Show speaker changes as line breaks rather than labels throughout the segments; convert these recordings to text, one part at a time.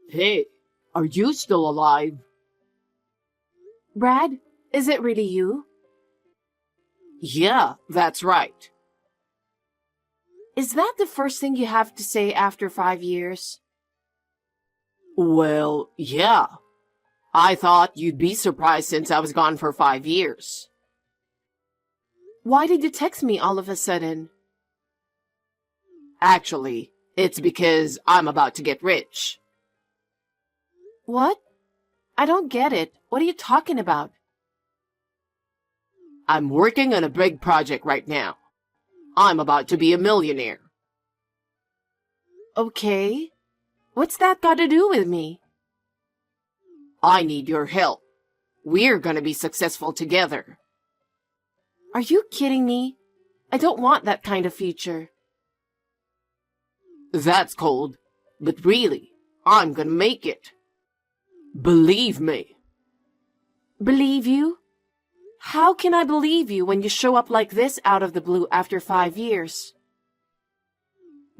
Hey, are you still alive?
Brad, is it really you?
Yeah, that's right.
Is that the first thing you have to say after 5 years?
Well, yeah. I thought you'd be surprised since I was gone for 5 years.
Why did you text me all of a sudden?
Actually, it's because I'm about to get rich.
What? I don't get it. What are you talking about?
I'm working on a big project right now. I'm about to be a millionaire.
Okay. What's that got to do with me?
I need your help. We're gonna be successful together.
Are you kidding me? I don't want that kind of future.
That's cold, but really, I'm gonna make it. Believe me.
Believe you? How can I believe you when you show up like this out of the blue after 5 years?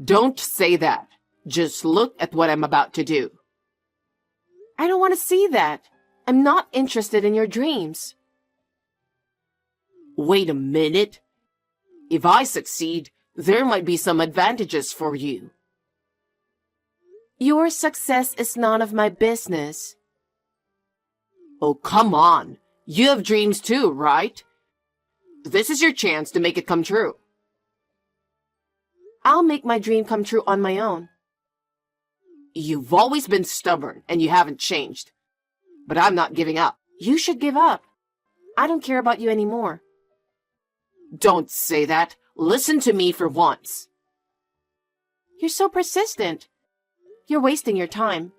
Don't say that. Just look at what I'm about to do.
I don't want to see that. I'm not interested in your dreams.
Wait a minute. If I succeed, there might be some advantages for you.
Your success is none of my business.
Oh, come on. You have dreams too, right? This is your chance to make it come true.
I'll make my dream come true on my own.
You've always been stubborn and you haven't changed. But I'm not giving up.
You should give up. I don't care about you anymore.
Don't say that. Listen to me for once.
You're so persistent. You're wasting your time.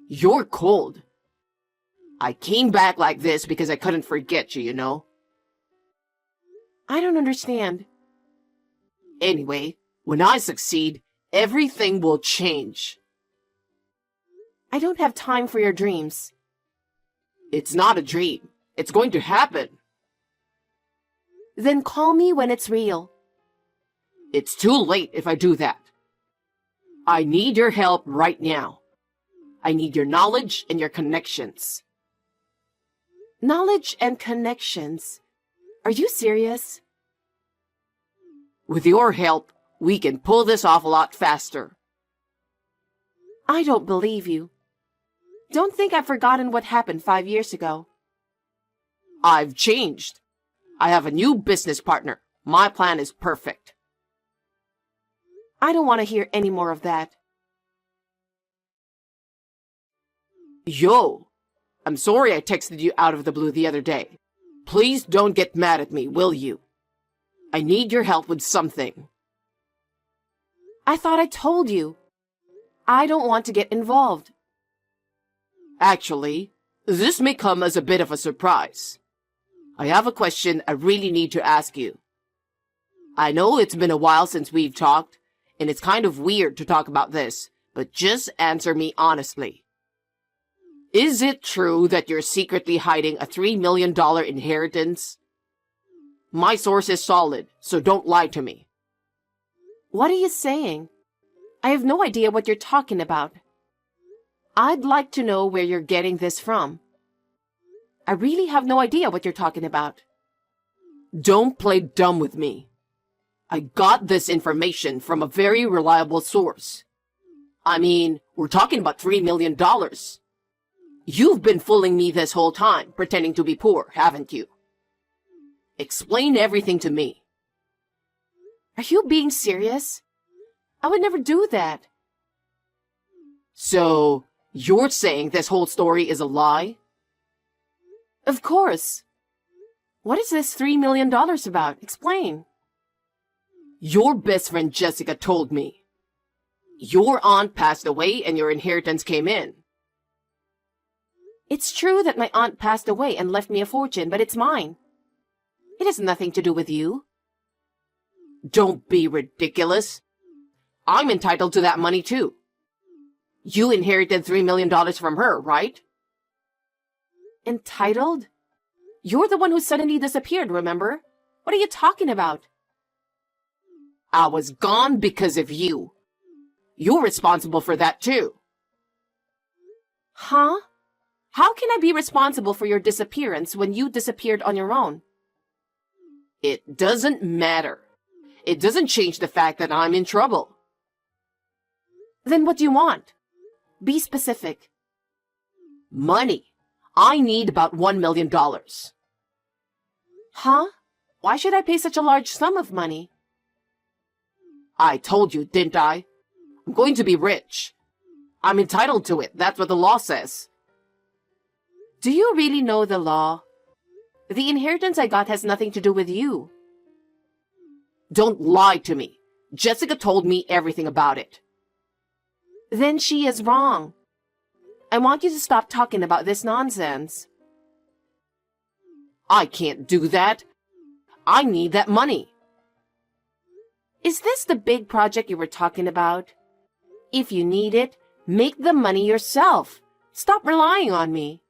You're cold. I came back like this because I couldn't forget you, you know?
I don't understand.
Anyway, when I succeed, everything will change.
I don't have time for your dreams.
It's not a dream. It's going to happen.
Then call me when it's real.
It's too late if I do that. I need your help right now. I need your knowledge and your connections.
Knowledge and connections. Are you serious?
With your help, we can pull this off a lot faster.
I don't believe you. Don't think I've forgotten what happened 5 years ago.
I've changed. I have a new business partner. My plan is perfect.
I don't want to hear any more of that.
Yo, I'm sorry I texted you out of the blue the other day. Please don't get mad at me, will you? I need your help with something.
I thought I told you. I don't want to get involved.
Actually, this may come as a bit of a surprise. I have a question I really need to ask you. I know it's been a while since we've talked, and it's kind of weird to talk about this, but just answer me honestly. Is it true that you're secretly hiding a $3 million inheritance? My source is solid, so don't lie to me.
What are you saying? I have no idea what you're talking about. I'd like to know where you're getting this from. I really have no idea what you're talking about.
Don't play dumb with me. I got this information from a very reliable source. I mean, we're talking about $3 million. You've been fooling me this whole time, pretending to be poor, haven't you? Explain everything to me.
Are you being serious? I would never do that.
So, you're saying this whole story is a lie?
Of course. What is this $3 million about? Explain.
Your best friend Jessica told me. Your aunt passed away and your inheritance came in.
It's true that my aunt passed away and left me a fortune, but it's mine. It has nothing to do with you.
Don't be ridiculous. I'm entitled to that money too. You inherited $3 million from her, right?
Entitled? You're the one who suddenly disappeared, remember? What are you talking about?
I was gone because of you. You're responsible for that too.
Huh? How can I be responsible for your disappearance when you disappeared on your own?
It doesn't matter. It doesn't change the fact that I'm in trouble.
Then what do you want? Be specific.
Money. I need about $1 million.
Huh? Why should I pay such a large sum of money?
I told you, didn't I? I'm going to be rich. I'm entitled to it. That's what the law says.
Do you really know the law? The inheritance I got has nothing to do with you.
Don't lie to me. Jessica told me everything about it.
Then she is wrong. I want you to stop talking about this nonsense.
I can't do that. I need that money.
Is this the big project you were talking about? If you need it, make the money yourself. Stop relying on me.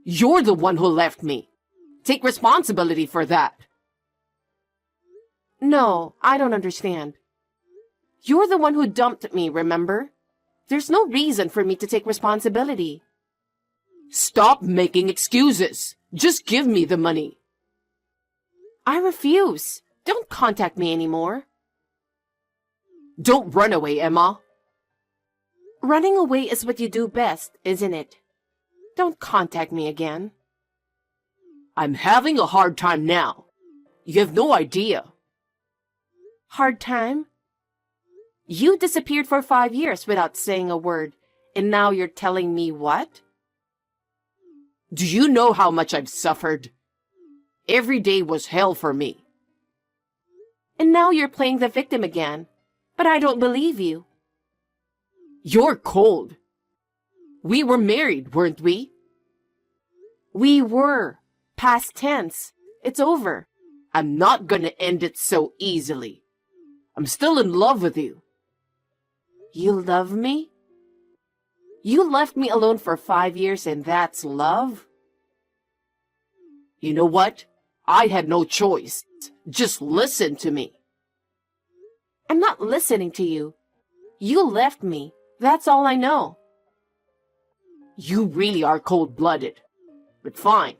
You're the one who left me. Take responsibility for that.
No, I don't understand. You're the one who dumped me, remember? There's no reason for me to take responsibility.
Stop making excuses. Just give me the money.
I refuse. Don't contact me anymore.
Don't run away, Emma.
Running away is what you do best, isn't it? Don't contact me again.
I'm having a hard time now. You have no idea.
Hard time? You disappeared for 5 years without saying a word, and now you're telling me what?
Do you know how much I've suffered? Every day was hell for me.
And now you're playing the victim again, but I don't believe you.
You're cold. We were married, weren't we?
We were. Past tense. It's over.
I'm not gonna end it so easily. I'm still in love with you.
You love me? You left me alone for 5 years and that's love?
You know what? I had no choice. Just listen to me.
I'm not listening to you. You left me. That's all I know.
You really are cold-blooded. But fine.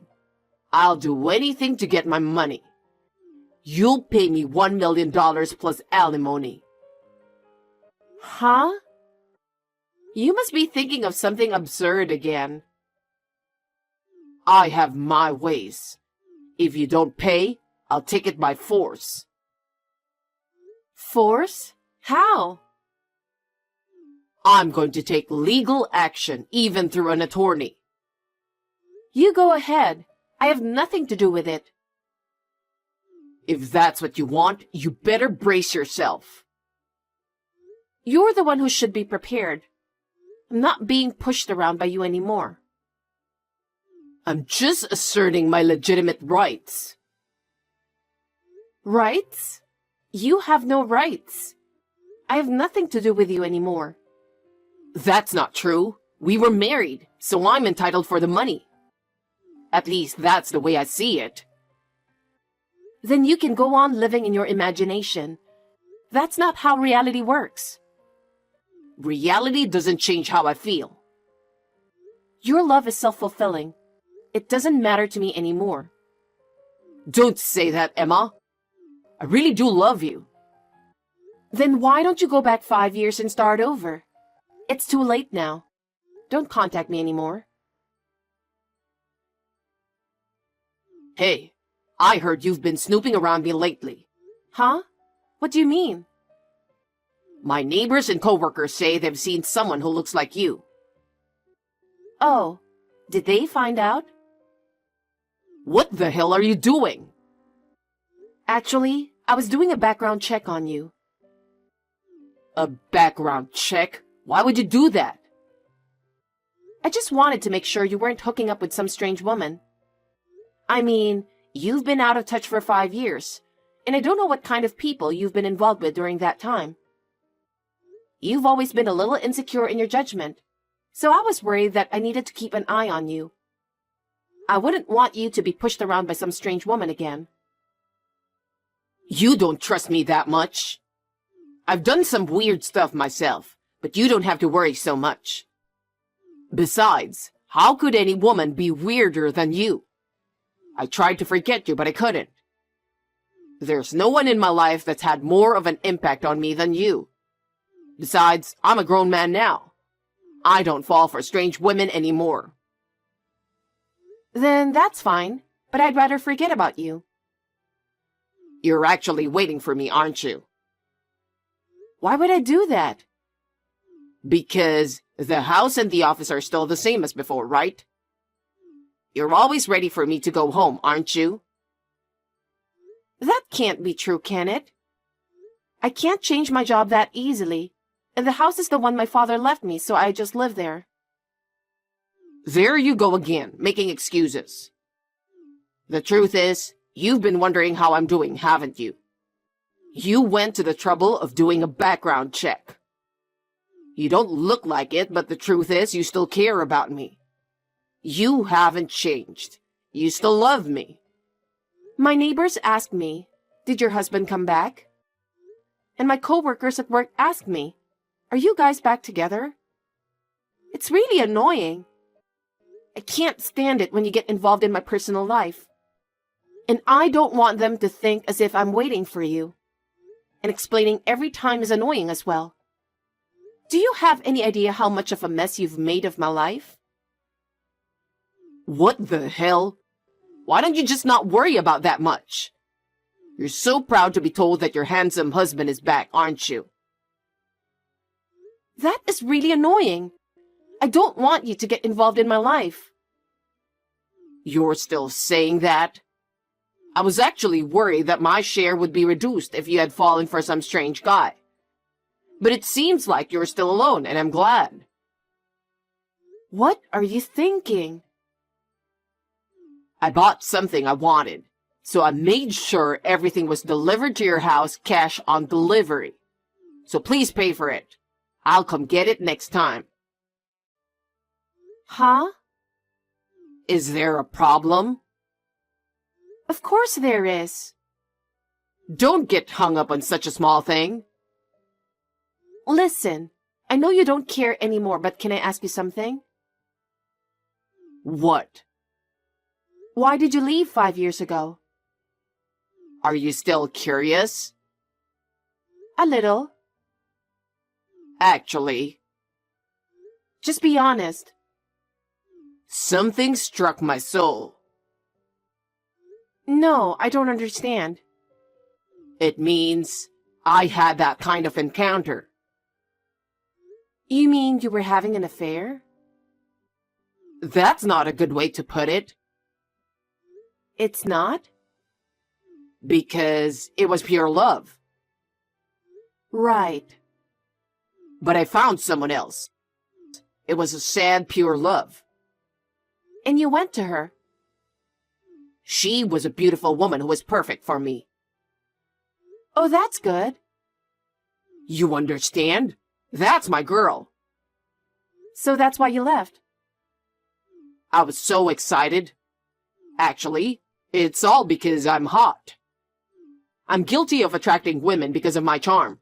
I'll do anything to get my money. You'll pay me $1 million plus alimony.
Huh? You must be thinking of something absurd again.
I have my ways. If you don't pay, I'll take it by force.
Force? How?
I'm going to take legal action, even through an attorney.
You go ahead. I have nothing to do with it.
If that's what you want, you better brace yourself.
You're the one who should be prepared. I'm not being pushed around by you anymore.
I'm just asserting my legitimate rights.
Rights? You have no rights. I have nothing to do with you anymore.
That's not true. We were married, so I'm entitled for the money. At least that's the way I see it.
Then you can go on living in your imagination. That's not how reality works.
Reality doesn't change how I feel.
Your love is self-fulfilling. It doesn't matter to me anymore.
Don't say that, Emma. I really do love you.
Then why don't you go back 5 years and start over? It's too late now. Don't contact me anymore.
Hey, I heard you've been snooping around me lately.
Huh? What do you mean?
My neighbors and coworkers say they've seen someone who looks like you.
Oh, did they find out?
What the hell are you doing?
Actually, I was doing a background check on you.
A background check? Why would you do that?
I just wanted to make sure you weren't hooking up with some strange woman. I mean, you've been out of touch for 5 years, and I don't know what kind of people you've been involved with during that time. You've always been a little insecure in your judgment, so I was worried that I needed to keep an eye on you. I wouldn't want you to be pushed around by some strange woman again.
You don't trust me that much. I've done some weird stuff myself, but you don't have to worry so much. Besides, how could any woman be weirder than you? I tried to forget you, but I couldn't. There's no one in my life that's had more of an impact on me than you. Besides, I'm a grown man now. I don't fall for strange women anymore.
Then that's fine, but I'd rather forget about you.
You're actually waiting for me, aren't you?
Why would I do that?
Because the house and the office are still the same as before, right? You're always ready for me to go home, aren't you?
That can't be true, can it? I can't change my job that easily, and the house is the one my father left me, so I just live there.
There you go again, making excuses. The truth is, you've been wondering how I'm doing, haven't you? You went to the trouble of doing a background check. You don't look like it, but the truth is you still care about me. You haven't changed. You still love me.
My neighbors ask me, "Did your husband come back?" And my coworkers at work ask me, "Are you guys back together?" It's really annoying. I can't stand it when you get involved in my personal life. And I don't want them to think as if I'm waiting for you. And explaining every time is annoying as well. Do you have any idea how much of a mess you've made of my life?
What the hell? Why don't you just not worry about that much? You're so proud to be told that your handsome husband is back, aren't you?
That is really annoying. I don't want you to get involved in my life.
You're still saying that? I was actually worried that my share would be reduced if you had fallen for some strange guy. But it seems like you're still alone, and I'm glad.
What are you thinking?
I bought something I wanted, so I made sure everything was delivered to your house cash on delivery. So please pay for it. I'll come get it next time.
Huh?
Is there a problem?
Of course there is.
Don't get hung up on such a small thing.
Listen, I know you don't care anymore, but can I ask you something?
What?
Why did you leave 5 years ago?
Are you still curious?
A little.
Actually,
Just be honest.
something struck my soul.
No, I don't understand.
It means I had that kind of encounter.
You mean you were having an affair?
That's not a good way to put it,
It's not?
because it was pure love.
Right.
But I found someone else. It was a sad, pure love.
And you went to her.
She was a beautiful woman who was perfect for me.
Oh, that's good.
You understand? That's my girl.
So that's why you left.
I was so excited. Actually, it's all because I'm hot. I'm guilty of attracting women because of my charm.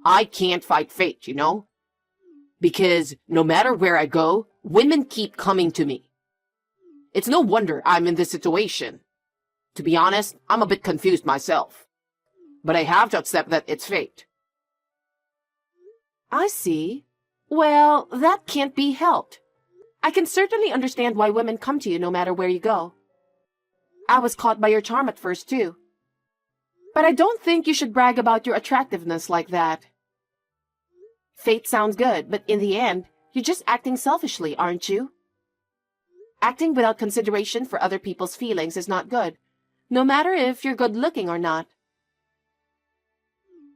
I can't fight fate, you know? Because no matter where I go, women keep coming to me. It's no wonder I'm in this situation. To be honest, I'm a bit confused myself. But I have to accept that it's fate.
I see. Well, that can't be helped. I can certainly understand why women come to you no matter where you go. I was caught by your charm at first, too. But I don't think you should brag about your attractiveness like that. Fate sounds good, but in the end, you're just acting selfishly, aren't you? Acting without consideration for other people's feelings is not good, no matter if you're good-looking or not.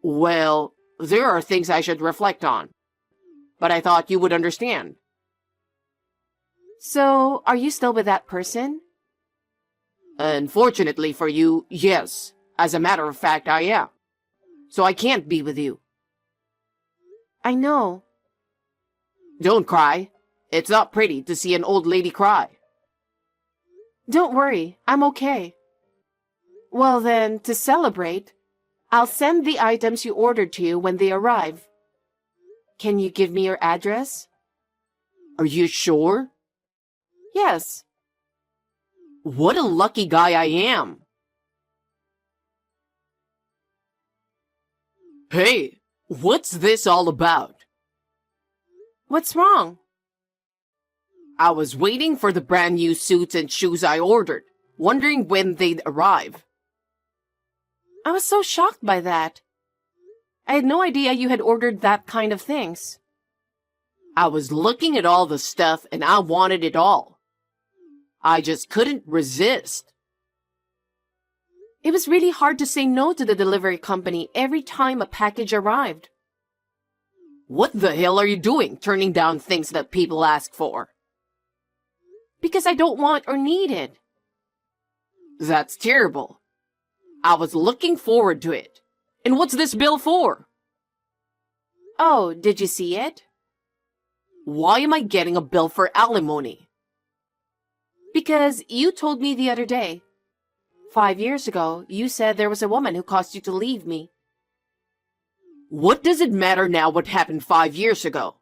Well, there are things I should reflect on. But I thought you would understand.
So, are you still with that person?
Unfortunately for you, yes. As a matter of fact, I am. So I can't be with you.
I know.
Don't cry. It's not pretty to see an old lady cry.
Don't worry, I'm okay. Well then, to celebrate, I'll send the items you ordered to you when they arrive. Can you give me your address?
Are you sure?
Yes.
What a lucky guy I am. Hey, what's this all about?
What's wrong?
I was waiting for the brand new suits and shoes I ordered, wondering when they'd arrive.
I was so shocked by that. I had no idea you had ordered that kind of things.
I was looking at all the stuff and I wanted it all. I just couldn't resist.
It was really hard to say no to the delivery company every time a package arrived.
What the hell are you doing, turning down things that people ask for?
Because I don't want or need it.
That's terrible. I was looking forward to it. And what's this bill for?
Oh, did you see it?
Why am I getting a bill for alimony?
Because you told me the other day. 5 years ago, you said there was a woman who caused you to leave me.
What does it matter now what happened 5 years ago?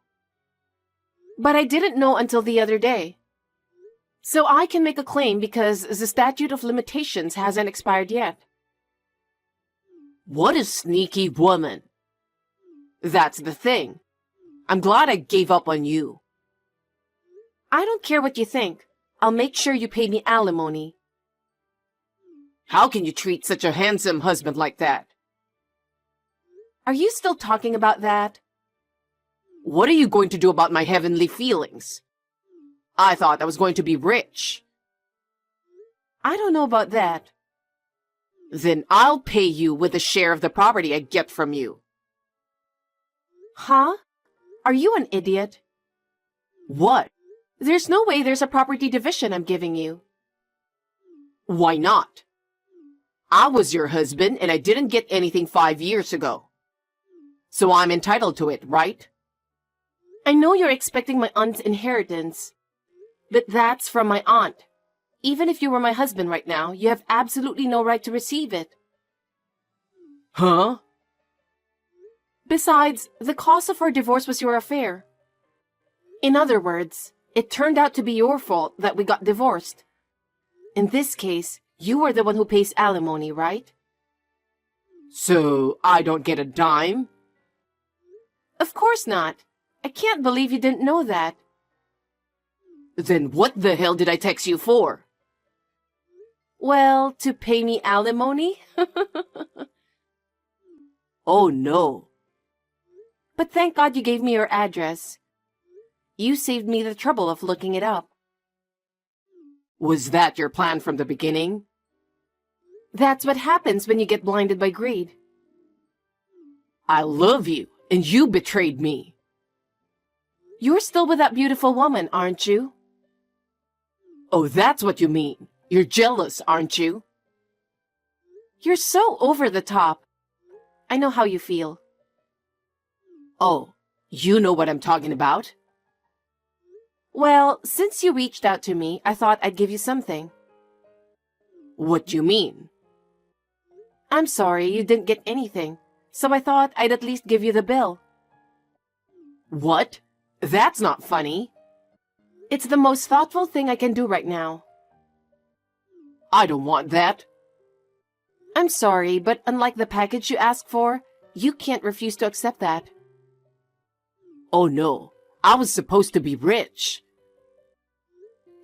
But I didn't know until the other day. So I can make a claim because the statute of limitations hasn't expired yet.
What a sneaky woman. That's the thing. I'm glad I gave up on you.
I don't care what you think. I'll make sure you pay me alimony.
How can you treat such a handsome husband like that?
Are you still talking about that?
What are you going to do about my heavenly feelings? I thought I was going to be rich.
I don't know about that.
Then I'll pay you with a share of the property I get from you.
Huh? Are you an idiot?
What?
There's no way there's a property division I'm giving you.
Why not? I was your husband and I didn't get anything 5 years ago. So I'm entitled to it, right?
I know you're expecting my aunt's inheritance, but that's from my aunt. Even if you were my husband right now, you have absolutely no right to receive it.
Huh?
Besides, the cause of our divorce was your affair. In other words, it turned out to be your fault that we got divorced. In this case, you are the one who pays alimony, right?
So I don't get a dime?
Of course not. I can't believe you didn't know that.
Then what the hell did I text you for?
Well, to pay me alimony?
Oh no.
But thank God you gave me your address. You saved me the trouble of looking it up.
Was that your plan from the beginning?
That's what happens when you get blinded by greed.
I love you, and you betrayed me.
You're still with that beautiful woman, aren't you?
Oh, that's what you mean. You're jealous, aren't you?
You're so over the top. I know how you feel.
Oh, you know what I'm talking about?
Well, since you reached out to me, I thought I'd give you something.
What do you mean?
I'm sorry you didn't get anything, so I thought I'd at least give you the bill.
What? That's not funny.
It's the most thoughtful thing I can do right now.
I don't want that.
I'm sorry, but unlike the package you asked for, you can't refuse to accept that.
Oh no, I was supposed to be rich.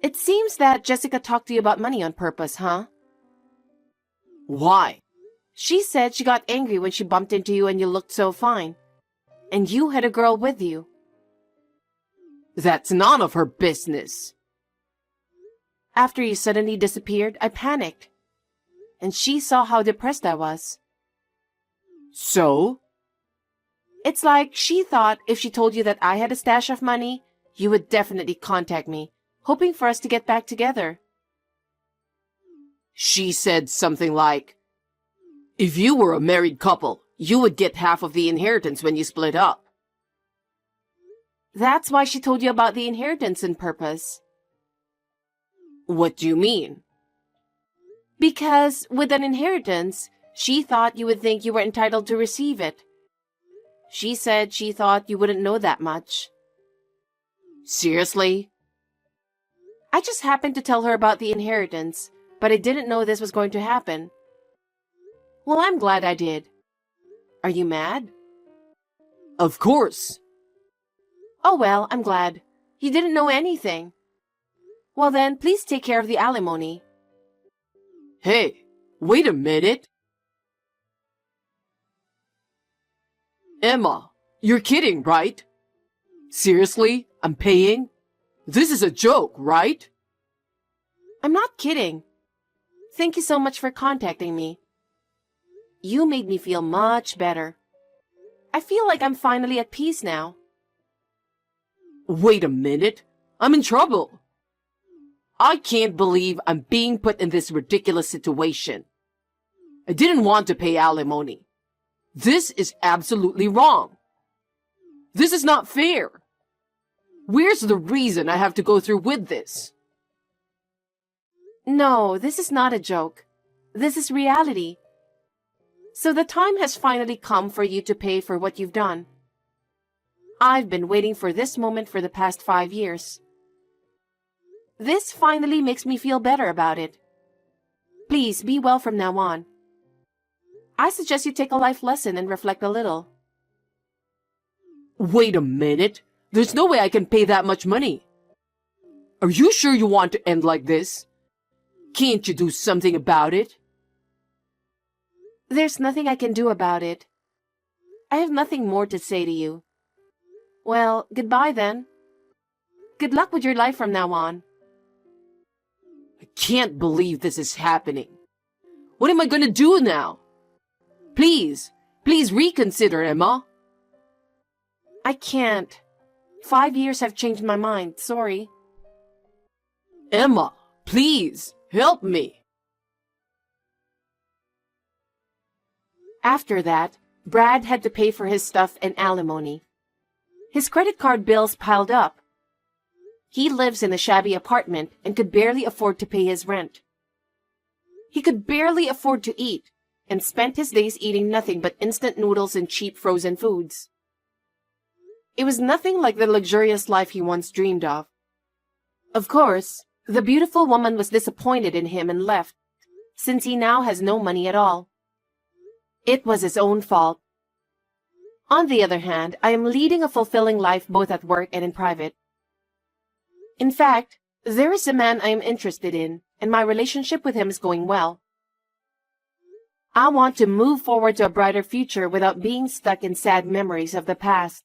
It seems that Jessica talked to you about money on purpose, huh?
Why?
She said she got angry when she bumped into you and you looked so fine. And you had a girl with you.
That's none of her business.
After you suddenly disappeared, I panicked. And she saw how depressed I was.
So?
It's like she thought if she told you that I had a stash of money, you would definitely contact me, hoping for us to get back together.
She said something like, if you were a married couple, you would get half of the inheritance when you split up.
That's why she told you about the inheritance on purpose.
What do you mean?
Because with an inheritance, she thought you would think you were entitled to receive it. She said she thought you wouldn't know that much.
Seriously?
I just happened to tell her about the inheritance, but I didn't know this was going to happen. Well, I'm glad I did. Are you mad?
Of course.
Oh well, I'm glad. You didn't know anything. Well then, please take care of the alimony.
Hey, wait a minute. Emma, you're kidding, right? Seriously, I'm paying? This is a joke, right?
I'm not kidding. Thank you so much for contacting me. You made me feel much better. I feel like I'm finally at peace now.
Wait a minute. I'm in trouble. I can't believe I'm being put in this ridiculous situation. I didn't want to pay alimony. This is absolutely wrong. This is not fair. Where's the reason I have to go through with this?
No, this is not a joke. This is reality. So the time has finally come for you to pay for what you've done. I've been waiting for this moment for the past 5 years. This finally makes me feel better about it. Please be well from now on. I suggest you take a life lesson and reflect a little.
Wait a minute. There's no way I can pay that much money. Are you sure you want to end like this? Can't you do something about it?
There's nothing I can do about it. I have nothing more to say to you. Well, goodbye then. Good luck with your life from now on.
I can't believe this is happening. What am I gonna do now? Please reconsider, Emma.
I can't. 5 years have changed my mind, sorry.
Emma, please, help me.
After that, Brad had to pay for his stuff and alimony. His credit card bills piled up. He lives in a shabby apartment and could barely afford to pay his rent. He could barely afford to eat and spent his days eating nothing but instant noodles and cheap frozen foods. It was nothing like the luxurious life he once dreamed of. Of course, the beautiful woman was disappointed in him and left, since he now has no money at all. It was his own fault. On the other hand, I am leading a fulfilling life both at work and in private. In fact, there is a man I am interested in, and my relationship with him is going well. I want to move forward to a brighter future without being stuck in sad memories of the past.